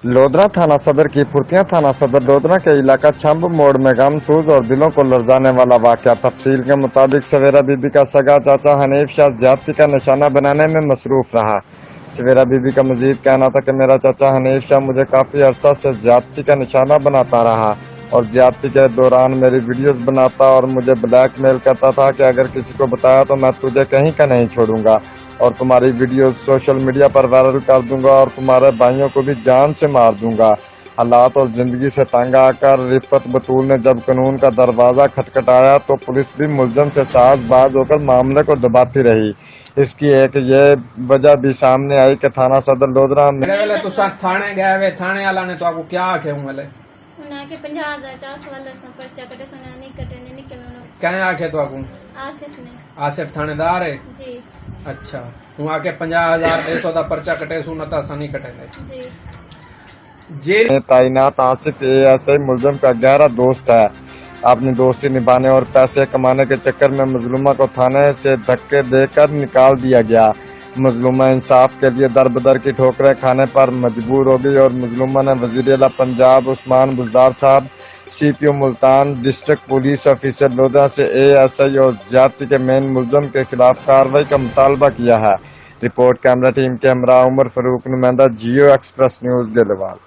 لودرا تھانہ صدر کی پھرتیاں تھانہ صدر لودرا کے علاقہ چھمب موڑ میں غمسوز اور دلوں کو لرزانے والا واقعہ۔ تفصیل کے مطابق سویرا بی بی کا سگا چاچا حنیف شاہ زیادتی کا نشانہ بنانے میں مصروف رہا۔ سویرا بی بی کا مزید کہنا تھا کہ میرا چاچا حنیف شاہ مجھے کافی عرصہ سے زیادتی کا نشانہ بناتا رہا اور زیادتی کے دوران میری ویڈیوز بناتا اور مجھے بلیک میل کرتا تھا کہ اگر کسی کو بتایا تو میں تجھے کہیں کا نہیں چھوڑوں گا اور تمہاری ویڈیوز سوشل میڈیا پر وائرل کر دوں گا اور تمہارے بھائیوں کو بھی جان سے مار دوں گا۔ حالات اور زندگی سے تنگ آ کر رفت بطول نے جب قانون کا دروازہ کھٹکھٹایا تو پولیس بھی ملزم سے ساز باز ہو کر معاملے کو دباتی رہی۔ اس کی ایک یہ وجہ بھی سامنے آئی کہ تھانہ صدر لودرا میں تھانے گئے ہوئے تھانے والا نے تو آپ کو کیا آکھے ہوں ملے انہاں کے 50,000 چاس والا سن پرچہ کٹے سنا نہیں کٹے نہیں نکلنا کہیں آکھے تو آپ کو آصف نے آصف تھانے دار ہے جی اچھا ہوں آکے 50,000 دا پرچہ کٹے سو نتا سنی کٹے دے جی جیل تعینات آصف ایسے ملزم کا گہرا دوست ہے۔ اپنی دوستی نبھانے اور پیسے کمانے کے چکر میں مظلومہ کو تھانے سے دھکے دے کر نکال دیا گیا۔ مظلومہ انصاف کے لیے در بدر کی ٹھوکریں کھانے پر مجبور ہو گئی اور مظلومہ نے وزیر اعلیٰ پنجاب عثمان بزدار صاحب، سی پی او Multan, district police officer Lodra سے ASI اور زیادتی کے مین ملزم کے خلاف کارروائی کا مطالبہ کیا ہے۔ رپورٹ کیمرہ ٹیم کے ہمراہ عمر فاروق، نمائندہ جیو ایکسپریس نیوز، گلیوال۔